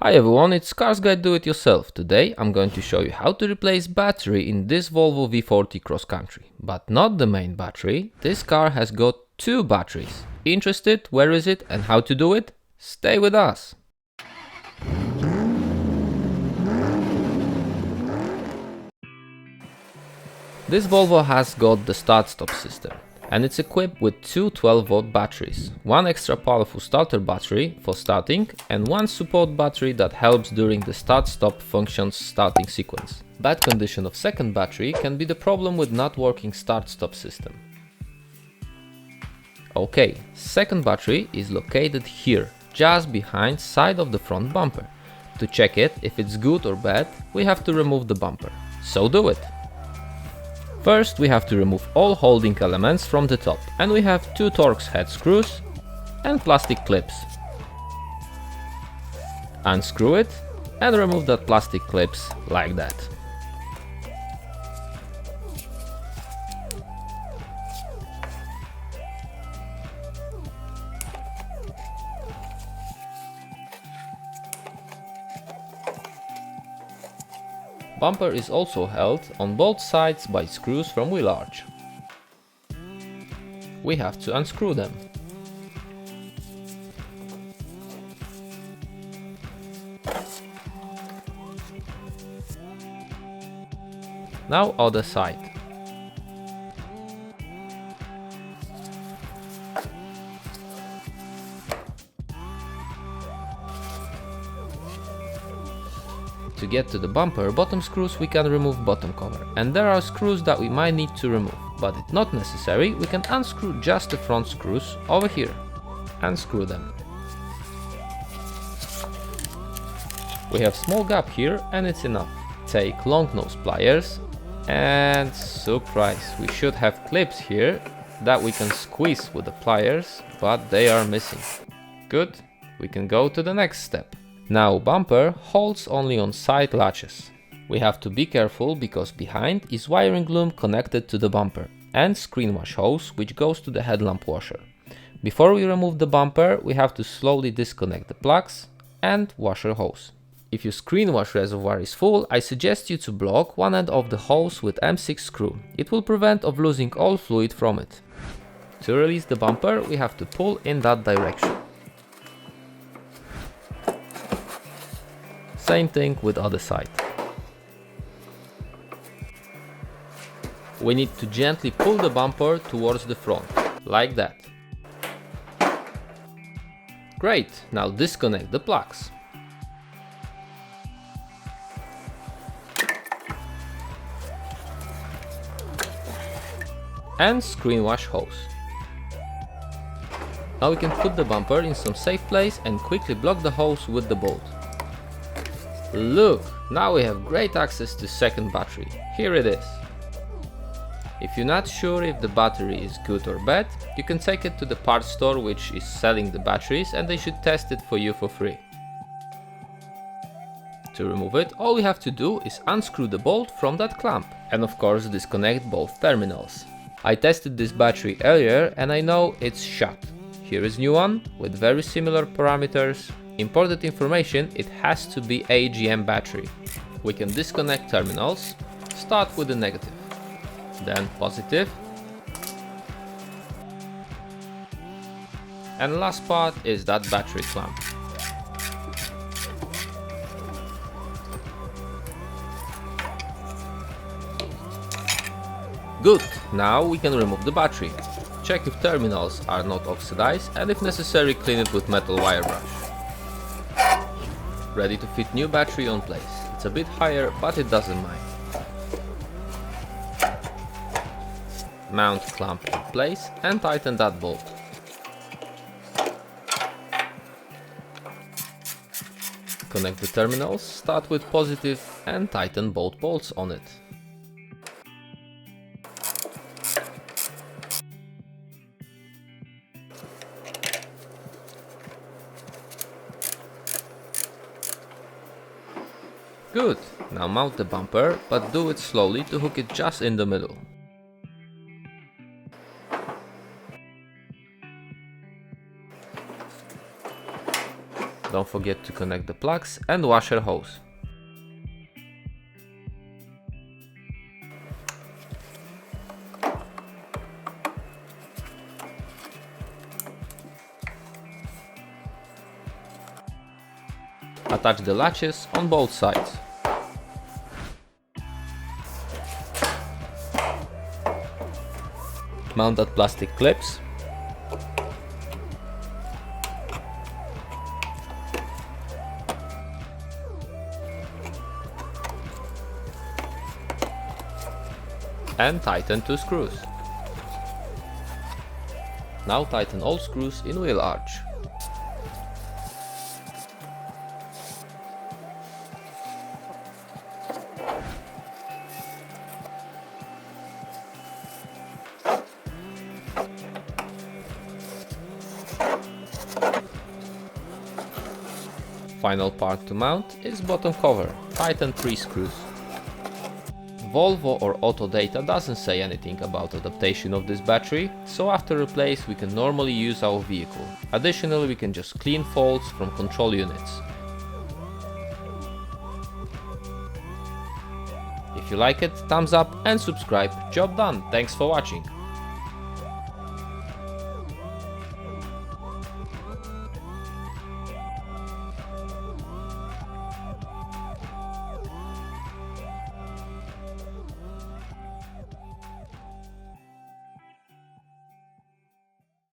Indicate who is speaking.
Speaker 1: Hi everyone, it's Cars Guide Do It Yourself. Today I'm going to show you how to replace battery in this Volvo V40 cross country. But not the main battery, this car has got two batteries. Interested? Where is it and how to do it? Stay with us! This Volvo has got the start-stop system. And it's equipped with two 12-volt batteries, one extra powerful starter battery for starting and one support battery that helps during the start-stop functions starting sequence. Bad condition of second battery can be the problem with not working start-stop system. Okay, second battery is located here, just behind side of the front bumper. To check it, if it's good or bad, we have to remove the bumper. So do it! First, we have to remove all holding elements from the top, and we have two Torx head screws and plastic clips. Unscrew it and remove that plastic clips like that. Bumper is also held on both sides by screws from wheel arch. We have to unscrew them. Now other side. To get to the bumper bottom screws, we can remove bottom cover, and there are screws that we might need to remove, but if not necessary, we can unscrew just the front screws over here. Unscrew them. We have small gap here and it's enough. Take long nose pliers and surprise, we should have clips here that we can squeeze with the pliers, but they are missing. Good, we can go to the next step. Now bumper holds only on side latches. We have to be careful because behind is wiring loom connected to the bumper and screen wash hose which goes to the headlamp washer. Before we remove the bumper, we have to slowly disconnect the plugs and washer hose. If your screen wash reservoir is full, I suggest you to block one end of the hose with M6 screw. It will prevent of losing all fluid from it. To release the bumper, we have to pull in that direction. Same thing with other side. We need to gently pull the bumper towards the front, like that. Great, now disconnect the plugs. And screen wash hose. Now we can put the bumper in some safe place and quickly block the hose with the bolt. Look, now we have great access to second battery. Here it is. If you're not sure if the battery is good or bad, you can take it to the parts store which is selling the batteries and they should test it for you for free. To remove it, all we have to do is unscrew the bolt from that clamp and of course disconnect both terminals. I tested this battery earlier and I know it's shut. Here is new one with very similar parameters. Important information, it has to be AGM battery. We can disconnect terminals, start with the negative, then positive, and last part is that battery clamp. Good, now we can remove the battery. Check if terminals are not oxidized and if necessary clean it with metal wire brush. Ready to fit new battery on place. It's a bit higher, but it doesn't mind. Mount clamp in place and tighten that bolt. Connect the terminals, start with positive and tighten both bolts on it. Good, now mount the bumper, but do it slowly to hook it just in the middle. Don't forget to connect the plugs and washer hose. Attach the latches on both sides. Mount at plastic clips. And tighten 2 screws. Now tighten all screws in wheel arch. Final part to mount is bottom cover. Tighten 3 screws. Volvo or Autodata doesn't say anything about adaptation of this battery, so after replace we can normally use our vehicle. Additionally, we can just clean faults from control units. If you like it, thumbs up and subscribe. Job done. Thanks for watching.